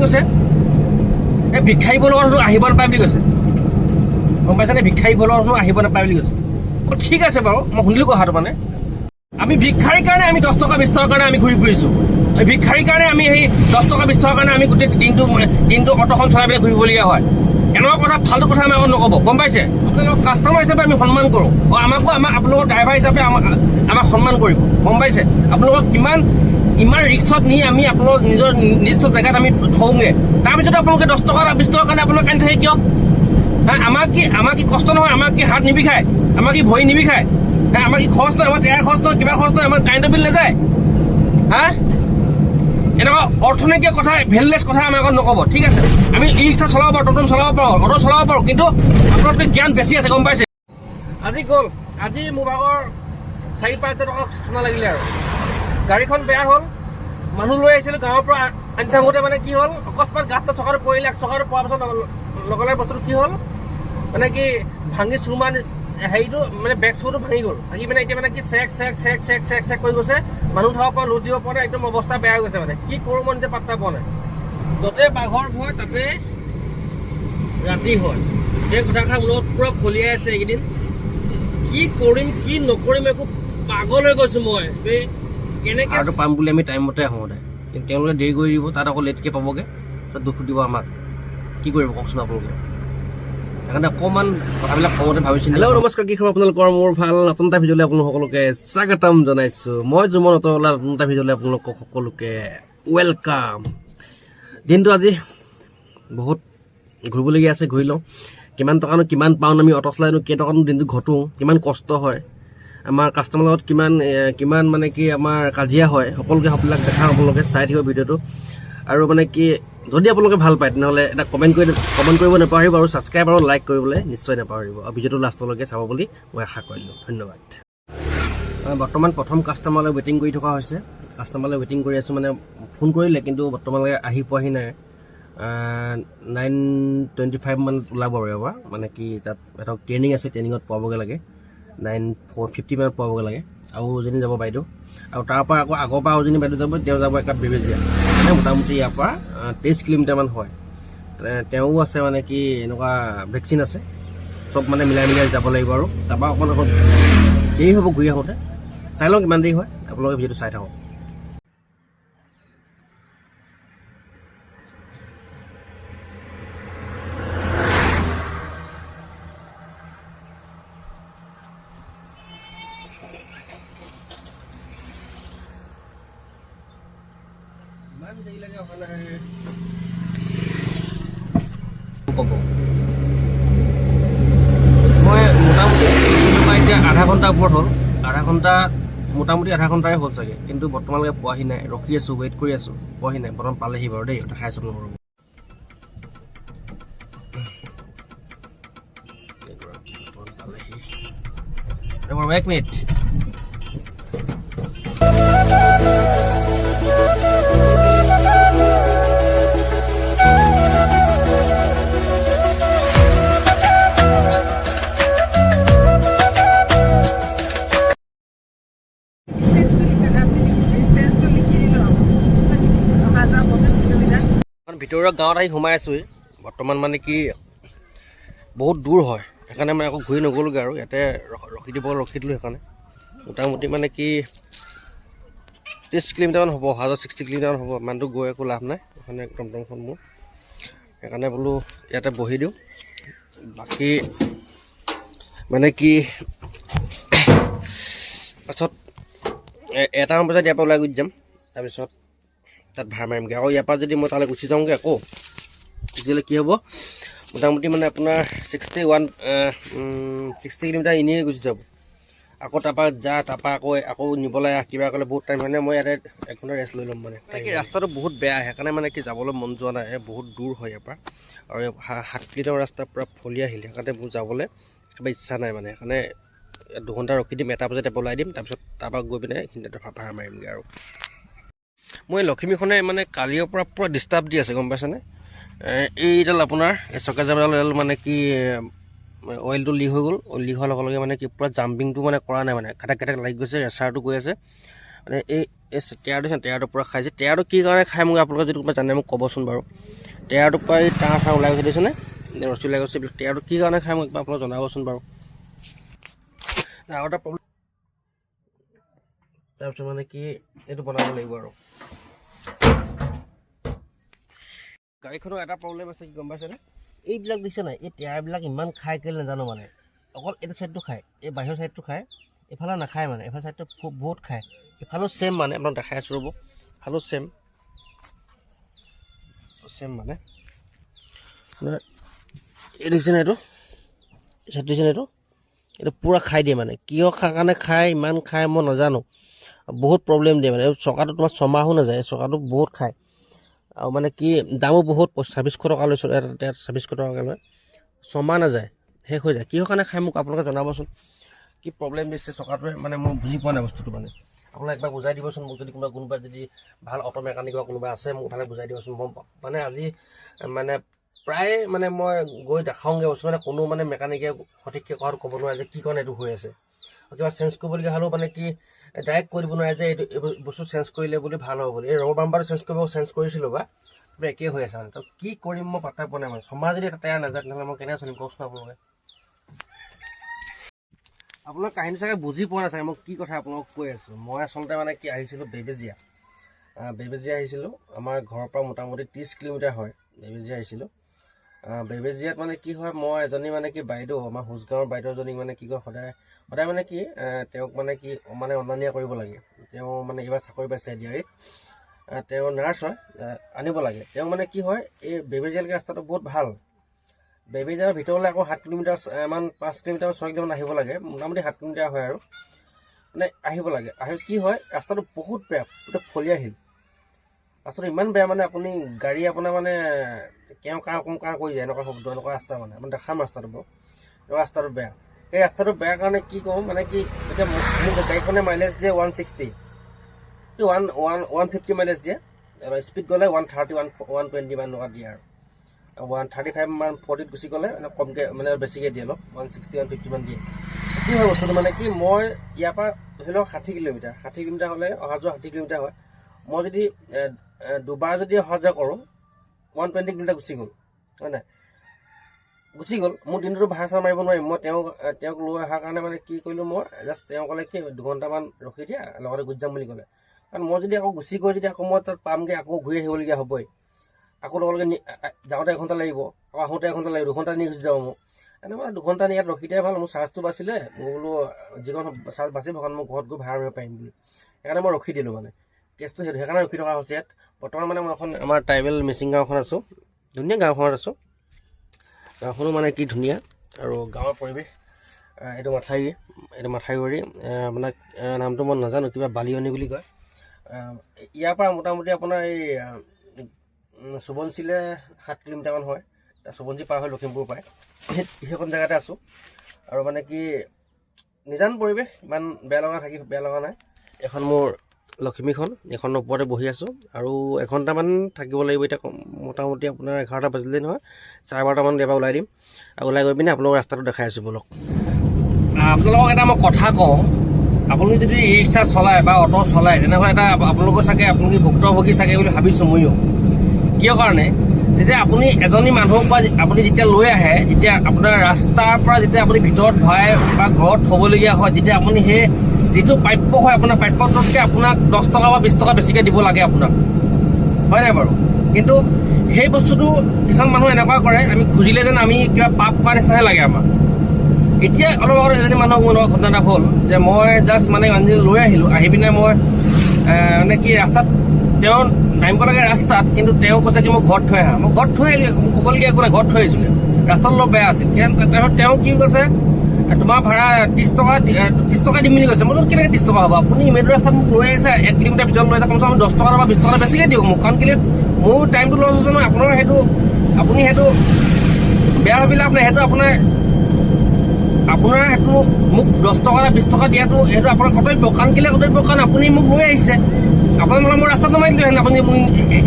কৈছে এই ভিক্ষাৰীবোৰৰ লগত আহিব নাপায় বুলি কৈছে গম পাইছানে ভিক্ষাৰীবোৰৰ লগত আহিব নাপায় বুলি কৈছে ঠিক আছে বাৰু মই শুনিলোঁ কথাটো মানে আমি ভিক্ষাৰীৰ কাৰণে আমি 10 টকা 20 টকাৰ কাৰণে আমি ঘূৰি ফুৰিছোঁ ভিক্ষাৰীৰ কাৰণে আমি সেই 10 টকা 20 টকাৰ কাৰণে আমি গোটেই দিনটো অটোখন চলাই পেলাই ঘূৰিবলগীয়া হয় এনেকুৱা কথা ফাল্টু কথা আমি আগত নক'ব গম পাইছে আপোনালোকক কাষ্টমাৰ হিচাপে আমি সন্মান কৰোঁ আমাকো আপোনালোকৰ ড্ৰাইভাৰ হিচাপে আমাক সন্মান কৰিব গম পাইছে আপোনালোকক ইমান ৰিক্সত নি আমি আপোনালোকৰ নিজৰ নিৰ্দিষ্ট জেগাত আমি থওঁগৈ তাৰপিছত আপোনালোকে 10 টকা 20 টকাৰ কাৰণে আপোনালোক কান্দি থাকে কিয় আমাৰ কি কষ্ট নহয় আমাৰ কি হাত নিবিষায় আমাৰ কি ভৰি নিবিষায় আমাৰ কি খৰচ নহয় আমাৰ তেয়াৰ খৰচ নহয় কিবা খৰচ নহয় আমাৰ কাৰেণ্টৰ বিল নাযায় এনেকুৱা অৰ্থনৈতিক কথা ভেলুলেছ কথা আমাৰ আগত নক'ব ঠিক আছে আমি ই ৰিক্সা চলাব পাৰোঁ টমটম চলাব পাৰোঁ অটো চলাব পাৰোঁ কিন্তু আপোনালোকে জ্ঞান বেছি আছে গম পাইছে আজি গ'ল আজি মোৰ ভাগৰ 4-5 টকা সোণা লাগিলে আৰু গাড়ীখন বেয়া হ'ল মানুহ লৈ আহিছিলোঁ গাঁৱৰ পৰা আনি থাকোঁতে মানে কি হ'ল অকস্মাত গাঁতটো চকাটো পৰিলে চকাটো পোৱাৰ পাছত লগে বস্তুটো কি হ'ল মানে কি ভাঙি চুৰমাৰ হেৰিটো মানে বেক চুৰটো ভাঙি গ'ল ভাঙি মানে এতিয়া মানে কি চেক কৰি গৈছে মানুহ থ'ব পৰা লোড দিব পৰা নাই একদম অৱস্থা বেয়া হৈ গৈছে মানে কি কৰোঁ মই নিজে পাত্তা পোৱা নাই য'তে বাঘৰ ভয় তাতে ৰাতি হয় সেই কথাষাৰ মনত পূৰা ফলিয়াই আছে এইকেইদিন কি কৰিম কি নকৰিম একো পাগল হৈ গৈছোঁ মই কেনেকৈ আৰু পাম বুলি আমি টাইমমতে আহোঁ সদায় কিন্তু তেওঁলোকে দেৰি কৰি দিব তাত আকৌ লেটকৈ পাবগৈ তাত দুখ দিব আমাক কি কৰিব কওকচোন আপোনালোকে সেইকাৰণে অকণমান কথাবিলাক খঙতে ভাবিছোঁ হেল্ল' নমস্কাৰ কি খবৰ আপোনালোকৰ মোৰ ভাল নতুন এটা ভিডিঅ'লৈ আপোনালোক সকলোকে স্বাগতম জনাইছোঁ মই জুমন অটৱালা নতুন এটা ভিডিঅ'লৈ আপোনালোকক সকলোকে ৱেলকাম দিনটো আজি বহুত ঘূৰিবলগীয়া আছে ঘূৰি লওঁ কিমান টকানো কিমান পাওঁ আমি অটো চলাইনো কেইটকানো দিনটো ঘটোঁ কিমান কষ্ট হয় আমাৰ কাষ্টমাৰৰ লগত কিমান মানে কি আমাৰ কাজিয়া হয় সকলোবিলাক দেখাওঁ আপোনালোকে চাই থাকিব ভিডিঅ'টো আৰু মানে কি যদি আপোনালোকে ভাল পায় তেনেহ'লে এটা কমেণ্ট কৰিব নাপাহৰিব আৰু ছাবস্ক্ৰাইব আৰু লাইক কৰিবলৈ নিশ্চয় নাপাহৰিব আৰু ভিডিঅ'টো লাষ্টলৈকে চাব বুলি মই আশা কৰিলোঁ ধন্যবাদ বৰ্তমান প্ৰথম কাষ্টমাৰলৈ ৱেইটিং কৰি থকা হৈছে কাষ্টমাৰলৈ ৱেইটিং কৰি আছোঁ মানে ফোন কৰিলে কিন্তু বৰ্তমানলৈকে আহি পোৱাহি নাই 9:25 মানত ওলাব আৰু এবাৰ মানে কি তাত এটা ট্ৰেইনিং আছে ট্ৰেইনিঙত পোৱাবগৈ লাগে 9:50 মানত পোৱাবগৈ লাগে আৰু এজনী যাব বাইদেউ আৰু তাৰপৰা আকৌ আগৰ পৰা এজনী বাইদেউ যাব তেওঁ যাব একাপ বেবেজীয়া মানে মোটামুটি ইয়াৰ পৰা 23 কিলোমিটাৰমান হয় তেওঁও আছে মানে কি এনেকুৱা ভেকচিন আছে চব মানে মিলাই যাব লাগিব আৰু তাৰপৰা অকণমান আকৌ দেৰি হ'ব ঘূৰি আহোঁতে চাই লওঁ কিমান দেৰি হয় আপোনালোকে ভিডিঅ'টো চাই থাকক ইমান দেৰি লাগে অহা নাই ক'ব মই মোটামুটি এতিয়া আধা ঘণ্টা ওপৰত হ'ল মোটামুটি আধা ঘণ্টাই হ'ল চাগে কিন্তু বৰ্তমানলৈকে পোৱাহি নাই ৰখি আছোঁ ৱেইট কৰি আছোঁ পোৱাহি নাই বৰ্তমান পালেহি বাৰু দেই দেখাই আছোঁ নহ'ব পালেহি 1 মিনিট ভিতৰুৱা গাঁৱত আহি সোমাই আছোঁহি বৰ্তমান মানে কি বহুত দূৰ হয় সেইকাৰণে মই আকৌ ঘূৰি নগ'লোগৈ আৰু ইয়াতে ৰখি দিলোঁ সেইকাৰণে মোটামুটি মানে কি 30 কিলোমিটাৰমান হ'ব 60 কিলোমিটাৰমান হ'ব ইমানটো গৈ একো লাভ নাই সেইকাৰণে টমটমখন মোৰ সেইকাৰণে বোলো ইয়াতে বহি দিওঁ বাকী মানে কি পাছত 1টামান বজাত ইয়াৰ পৰা ওলাই গুচি যাম তাৰপিছত তাত ভাড়া মাৰিমগৈ আৰু ইয়াৰ পৰা যদি মই তালৈ গুচি যাওঁগৈ আকৌ তেতিয়াহ'লে কি হ'ব মোটামুটি মানে আপোনাৰ 60 কিলোমিটাৰ এনেই গুচি যাব আকৌ তাৰপৰা আকৌ নিবলৈ কিবা ক'লে বহুত টাইম হয় নে মই ইয়াতে 1 ঘণ্টা ৰেষ্ট লৈ ল'ম মানে ৰাস্তাটো বহুত বেয়া সেইকাৰণে মানে কি যাবলৈ মন যোৱা নাই বহুত দূৰ হয় ইয়াৰ পৰা আৰু 7 কিলোমিটাৰ ৰাস্তা পূৰা ফলি আহিলে সেইকাৰণে মোৰ যাবলৈ একেবাৰে ইচ্ছা নাই মানে সেইকাৰণে 2 ঘণ্টা ৰখি দিম 1টা বজাত ওলাই দিম তাৰপিছত তাৰপৰা গৈ পিনে এইখিনিতে ভাড়া মাৰিমগৈ আৰু মই লখিমীখনে মানে কালিৰ পৰা পূৰা ডিষ্টাৰ্ব দি আছে গম পাইছেনে এইডাল আপোনাৰ চকা জামডাল মানে কি অইলটো লিক হৈ গ'ল লিক হোৱাৰ লগে লগে মানে কি পূৰা জাম্পিংটো মানে কৰা নাই মানে খাটাক লাগি গৈছে ৰেচাৰটো গৈ আছে মানে এই টেয়াৰটো পূৰা খাইছে। টেয়াৰটো কি কাৰণে খাই মোক আপোনালোকে যদি কোনোবা জানে মোক ক'বচোন বাৰু। টেয়াৰটোৰ পৰা এই টাৰ ওলাই গৈছে দিছেনে, ৰছী ওলাই গৈছে, এইবিলাক টেয়াৰটো কি কাৰণে খাই মোক আপোনালোকে জনাবচোন বাৰু। আৰু এটা প্ৰব্লেম, তাৰপিছত মানে কি এইটো বনাব লাগিব আৰু। গাড়ীখনৰ এটা প্ৰব্লেম আছে, কি গম পাইছেনে, এইবিলাক দিছে নাই, এই টায়াৰবিলাক ইমান খাই কেলে নাজানো মানে। অকল এইটো ছাইডটো খায়, এই বাহিৰৰ ছাইডটো খায়, এইফালে নাখায় মানে। এইফালে ছাইডটো বহুত খায়, এইফালেও ছেম মানে। আপোনাক দেখাই আছোঁ ৰ'ব, এইফালেও ছেম মানে। এইটো দিছে নাই, এইটো ছাইড দিছে নাই, এইটো পূৰা খাই দিয়ে মানে। কিয় কাৰণে খায়, ইমান খায় মই নাজানো। বহুত প্ৰব্লেম দিয়ে মানে। চকাটো তোমাৰ ছমাহো নাযায়, চকাটো বহুত খায়। আৰু মানে কি দামো বহুত, 2600 টকা লৈছোঁ, 2600 টকাকৈ লয়, ছমাহ নাযায়, শেষ হৈ যায়। কিহৰ কাৰণে খাই মোক আপোনালোকে জনাবচোন। কি প্ৰব্লেম দিছে চকাটোৱে মানে, মই বুজি পোৱা নাই বস্তুটো মানে। আপোনালোকে একবাৰ বুজাই দিবচোন মোক, যদি কোনোবা যদি ভাল অটো মেকানিক বা কোনোবা আছে মোক ভালে বুজাই দিবচোন। মই মানে আজি মানে প্ৰায় মানে মই গৈ দেখাওঁগৈ বস্তু, মানে কোনো মানে মেকানিকে সঠিককৈ কথাটো ক'ব নোৱাৰে যে কি কাৰণে এইটো হৈ আছে। কিবা চেঞ্জ কৰিবলগীয়া হ'লেও মানে কি ডাইৰেক্ট কৈ দিব নোৱাৰে যে এইটো বস্তু চেঞ্জ কৰিলে বুলি ভাল হ'ব বুলি। এই ৰবৰ বাম্পাৰটো চেঞ্জ কৰিছিলোঁ বা একেই হৈ আছে মানে। তো কি কৰিম মই পাত্তা পোৱা নাই মানে। ছমাহ যদি এটা টায়াৰ নাযায় তেনেহ'লে মই কেনেকৈ চলিম কওকচোন আপোনালোকে। আপোনাৰ কাহিনী চাগে বুজি পোৱা নাই চাগে, মই কি কথা আপোনালোকক কৈ আছোঁ। মই আচলতে মানে কি আহিছিলোঁ বেবেজীয়া আহিছিলোঁ। আমাৰ ঘৰৰ পৰা মোটামুটি 30 কিলোমিটাৰ হয় বেবেজীয়া আহিছিলোঁ। বেবেজীয়াত মানে কি হয়, মই এজনী মানে কি বাইদেউ, আমাৰ হোচগাঁৱৰ বাইদেউজনীক মানে কি কয় সদায় মানে কি তেওঁক মানে কি মানে অনা নিয়া কৰিব লাগে। তেওঁ মানে এইবাৰ চাকৰি পাইছে ডিআৰিত, তেওঁ নাৰ্ছ হয়, আনিব লাগে। তেওঁ মানে কি হয়, এই বেবেজীয়ালৈকে ৰাস্তাটো বহুত ভাল। বেবেজীয়াৰ ভিতৰলৈ আকৌ 7 কিলোমিটাৰ মান, 5 কিলোমিটাৰ 6 কিলোমিটাৰ আহিব লাগে, মোটামুটি 7 কিলোমিটাৰ হয় আৰু মানে আহিব লাগে। কি হয়, ৰাস্তাটো বহুত বেয়া, গোটেই ফলীয়া শিল। ৰাস্তাটো ইমান বেয়া মানে, আপুনি গাড়ী আপোনাৰ মানে কেওঁ কাঁ কৰি যায়, এনেকুৱা শব্দ, এনেকুৱা ৰাস্তা মানে। আপুনি দেখাম ৰাস্তাটো বাৰু, ৰাস্তাটো বেয়া। এই ৰাস্তাটো বেয়া কাৰণে কি কওঁ মানে কি, এতিয়া মোক গাড়ীখনে মাইলেজ দিয়ে 160, 150 মাইলেজ দিয়ে, স্পীড গ'লে 130, 120 মান এনেকুৱা দিয়ে আৰু 135 মান 40 গুচি গ'লে মানে কমকৈ মানে বেছিকৈ দিয়ে, অলপ 160, 150 মান দিয়ে। কি হয় বস্তুটো মানে কি, মই ইয়াৰ পৰা ধৰি লওক 60 কিলোমিটাৰ হ'লে অহা যোৱা 60 কিলোমিটাৰ হয়। মই যদি দুবাৰ যদি অহা যোৱা কৰোঁ, 120 কিলোমিটাৰ গুচি গ'ল, হয় নাই, গুচি গ'ল। মোৰ দিনটোতো ভাড়া চাড়া মাৰিব নোৱাৰিম। মই তেওঁক লৈ অহাৰ কাৰণে মানে কি কৰিলোঁ, মই জাষ্ট তেওঁ ক'লে কি 2 ঘণ্টামান ৰখি দিয়া, লগতে গুচি যাম বুলি ক'লে। কাৰণ মই যদি আকৌ গুচি গৈ যদি আকৌ মই তাত পামগৈ, আকৌ ঘূৰি আহিবলগীয়া হ'বই। আকৌ লগে যাওঁতে 1 ঘণ্টা লাগিব, আকৌ আহোঁতে 1 ঘণ্টা লাগিব, 2 ঘণ্টা নি গুচি যাব মোক। এনেকুৱা 2 ঘণ্টা নি ইয়াত ৰখি দিয়াই ভাল। মোৰ চাৰ্জটো বাচিলে, মই বোলো যিকণ চাৰ্জ বাচিব কাৰণ মই ঘৰত গৈ ভাড়া মাৰিব পাৰিম বুলি, সেইকাৰণে মই ৰখি দিলোঁ মানে। কেছটো সেইটো, সেইকাৰণে ৰখি থকা হৈছে ইয়াত। বৰ্তমান মানে মই এখন আমাৰ ট্ৰাইবেল মিচিং গাঁওখন আছোঁ, ধুনীয়া গাঁওখনত আছোঁ। গাঁওখনো মানে কি ধুনীয়া, আৰু গাঁৱৰ পৰিৱেশ। এইটো মাথাউৰি, আপোনাক নামটো মই নাজানো, কিবা বালিয়নী বুলি কয়। ইয়াৰ পৰা মোটামুটি আপোনাৰ এই সোৱণশিলে 7 কিলোমিটাৰমান হয়। সোৱণশিল পাৰ হৈ লখিমপুৰ পায়, সেইখন জেগাতে আছোঁ। আৰু মানে কি নিজান পৰিৱেশ, ইমান বেয়া লগা নাই। এখন মোৰ লখিমীখন, এইখনৰ ওপৰতে বহি আছোঁ, আৰু 1 ঘণ্টামান থাকিব লাগিব। এতিয়া মোটামুটি আপোনাৰ 11টা বাজিলেই নহয়, 12:30মান ইয়াৰ পৰা ওলাই দিম। আৰু ওলাই গৈ পিনে আপোনালোকৰ ৰাস্তাটো দেখাই আছোঁ বলক। আপোনালোকক এটা মই কথা কওঁ, আপুনি যদি ই ৰিক্সা চলায় বা অটো চলায়, তেনেহ'লে এটা আপোনালোকৰ চাগে আপুনি ভুক্তভোগী চাগে বুলি ভাবিছোঁ ময়ো। কিয় কাৰণে, যেতিয়া আপুনি এজনী মানুহক বা আপুনি যেতিয়া লৈ আহে, যেতিয়া আপোনাৰ ৰাস্তাৰ পৰা যেতিয়া আপুনি ভিতৰত ভৰাই বা ঘৰত থ'বলগীয়া হয়, যেতিয়া আপুনি সেই যিটো প্ৰাপ্য হয়, আপোনাৰ প্ৰাপ্যটোতকৈ আপোনাক 10 টকা বা 20 টকা বেছিকৈ দিব লাগে আপোনাক, হয় নাই বাৰু। কিন্তু সেই বস্তুটো কিছুমান মানুহ এনেকুৱা কৰে, আমি খুজিলে যেন আমি কিবা পাপ কৰা নিচিনাহে লাগে আমাক। এতিয়া অলপ আগত এজনী মানুহক মোৰ লগত ঘটনা এটা হ'ল যে, মই জাষ্ট মানে মানুহজনী লৈ আহিলোঁ, আহি পিনে মই মানে কি ৰাস্তাত তেওঁ নামিব লাগে ৰাস্তাত, কিন্তু তেওঁ কৈছে কি মোক ঘৰত থৈ আহা। মই ঘৰত থৈ আহিলোঁ, ক'বলগীয়া একো নাই, ঘৰত থৈ আহিছিলোঁ। ৰাস্তাত অলপ বেয়া আছিল। তেওঁ কি কৈছে, তোমাৰ ভাড়া 30 টকা দিম বুলি কৈছে। মই কেনেকৈ 30 টকা হ'ব, আপুনি মেইন ৰাস্তাত মোক লৈ আহিছে, 1 কিলোমিটাৰ ভিতৰত লৈ আহিছে, কমচে কম 10 টকা বা 20 টকা বেছিকৈ দিয়ক মোক। কাৰণ কেলৈ মোৰ টাইমটো লছ হৈছে নহয়। আপুনি সেইটো বেয়া ভাবিলে সেইটো আপোনাৰ সেইটো মোক 10 টকা বা 20 টকা দিয়াটো সেইটো আপোনাৰ কৰ্তব্য। কাৰণ কেলৈ কৰ্তব্য, কাৰণ আপুনি মোক লৈ আহিছে। আপোনাৰ মানে মই ৰাস্তাত নমাই দিলোহেঁতেন, আপুনি মোক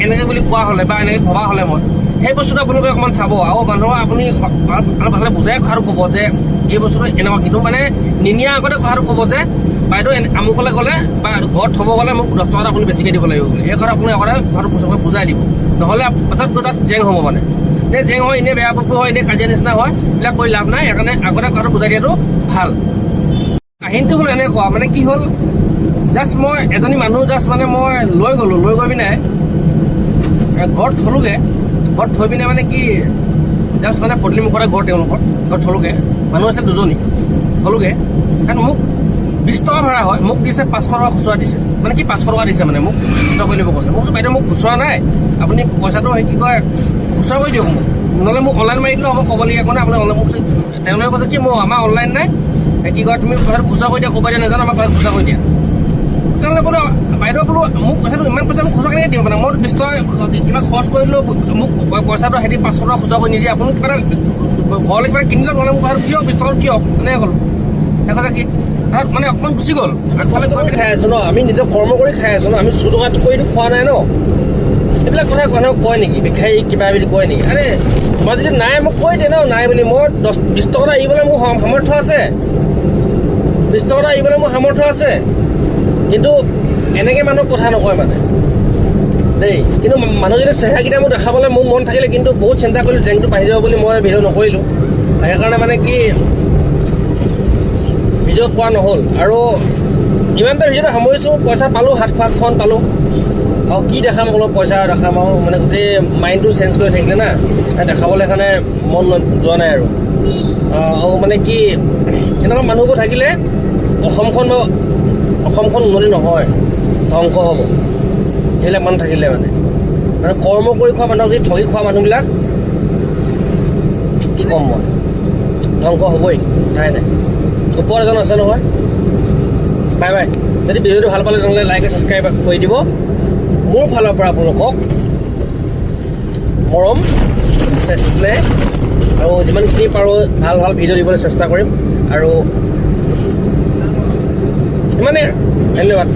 এনেকৈ বুলি কোৱা হ'লে বা এনেকৈ ভবা হ'লে মই সেই বস্তুটো আপোনালোকে অকণমান চাব। আৰু মানুহক আপুনি ভালকৈ বুজাই কথাটো ক'ব যে এই বস্তুটো এনেকুৱা, কিন্তু মানে নিনিয়াৰ আগতে কথাটো ক'ব যে বাইদেউ আমুকলৈ গ'লে বা ঘৰত থ'ব গ'লে মোক 10 টকা আপুনি বেছিকৈ দিব লাগিব বুলি। সেই কথা আপুনি আগতে ঘৰত বুজাই দিব, নহ'লে পাছত তাত জেং হ'ব মানে। এনেই জেং হয়, এনেই বেয়া বস্তু হয়, এনেই কাজিয়া নিচিনা হয়, এইবিলাক কৰি লাভ নাই। সেইকাৰণে আগতে কথাটো বুজাই দিয়াটো ভাল। কাহিনীটো হ'ল এনেকুৱা, মানে কি হ'ল, জাষ্ট মই এজনী মানুহ জাষ্ট মানে মই লৈ গ'লোঁ, লৈ গৈ পিনে ঘৰত থ'লোগৈ। ঘৰত থৈ পিনে মানে কি জাষ্ট মানে পদূলিমুখতে ঘৰ তেওঁলোকৰ, ঘৰত থ'লোগৈ। মানুহ আছে 2জনী, থ'লোগৈ। কাৰণ মোক 20 টকা ভাড়া হয়, মোক দিছে 500 টকা খুচুৰা দিছে। মানে কি 500 টকা দিছে মানে মোক খুচুৰা কৰি দিব কৈছে। মোক কৈছোঁ বাইদেউ মোক খুচুৰা নাই, আপুনি পইচাটো কি কয় খুচুৰা কৰি দিয়ক মোক, নহ'লে মোক অনলাইন মাৰি দিলেও হ'ব, ক'বলগীয়া একো নাই। আপুনি অনলাইন মোক তেওঁলোকে কৈছে কি মোৰ আমাৰ অনলাইন নাই, কি কয় তুমি পইচাটো খুচুৰা কৰি দিয়া, ক'ব দিয়া নাজানো, আমাৰ পইচা খুচুৰা কৰি দিয়া। তেনেহ'লে বোলো বাইদেউ বোলো মোক কথাটো ইমান পইচা মোক খুচুৰা কেনেকৈ দিওঁ, মানে মই 20 টকা কিবা খৰচ কৰি দিলেও মোক পইচাটো সিহঁতি 500 টকা খুচুৰা কৰি নিদিয়ে। আপুনি কিবা ঘৰলৈ কিবা কিনিলেও নহ'লে মোক কথাটো কিয় 20 টকা কিয় তেনেকৈ ক'লোঁ। সেই কথা কি তাত মানে অকণমান গুচি গ'ল। আগফালে কৰি খাই আছোঁ ন, আমি নিজৰ কৰ্ম কৰি খাই আছোঁ ন, আমি চুৰ টকাটো কৰিতো খোৱা নাই ন। এইবিলাক কথা মানুহে কয় নেকি, ভিক্ষাৰী কিবা বুলি কয় নেকি? আৰে তোমাৰ যদি নাই মোক কৈ দিয়ে ন, নাই বুলি। মই 20 টকা এটা এৰিবলৈ মোৰ সামৰ্থ্য আছে, 20 টকা এটা এৰিবলৈ মোৰ সামৰ্থ্য আছে। কিন্তু এনেকৈ মানুহক কথা নকয় মানে দেই। কিন্তু মানুহজনী চেহেৰাকেইটা মোক দেখাবলৈ মোৰ মন থাকিলে, কিন্তু বহুত চিন্তা কৰিলোঁ জেংটো বাঢ়ি যাব বুলি মই ভিডিঅ' নকৰিলোঁ। সেইকাৰণে মানে কি ভিডিঅ' কোৱা নহ'ল। আৰু ইমানটা ভিডিঅ'টো সামৰিছোঁ, পইচা পালোঁ, হাতখন পালোঁ, আৰু কি দেখাম বোলো, পইচা দেখাম আৰু মানে গোটেই মাইণ্ডটো চেঞ্জ কৰি থাকিলে না, দেখাবলৈ কাৰণে মন যোৱা নাই আৰু। মানে কি এনেকুৱা মানুহবোৰ থাকিলে অসমখন উন্নতি নহয়, ধ্বংস হ'ব। সেইবিলাক মানুহ থাকিলে মানে কৰ্ম কৰি খোৱা মানুহক যদি ঠগি খোৱা মানুহবিলাক কি ক'ম মই, ধ্বংস হ'বই, নাই নাই। ওপৰত এজন আছে নহয়। Bye bye. যদি ভিডিঅ'টো ভাল পালে তেনেহ'লে লাইক আৰু ছাবস্ক্ৰাইব কৰি দিব। মোৰ ফালৰ পৰা আপোনালোকক মৰম চেষ্টা, আৰু যিমানখিনি পাৰোঁ ভাল ভাল ভিডিঅ' দিবলৈ চেষ্টা কৰিম। আৰু ইমানে, ধন্যবাদ।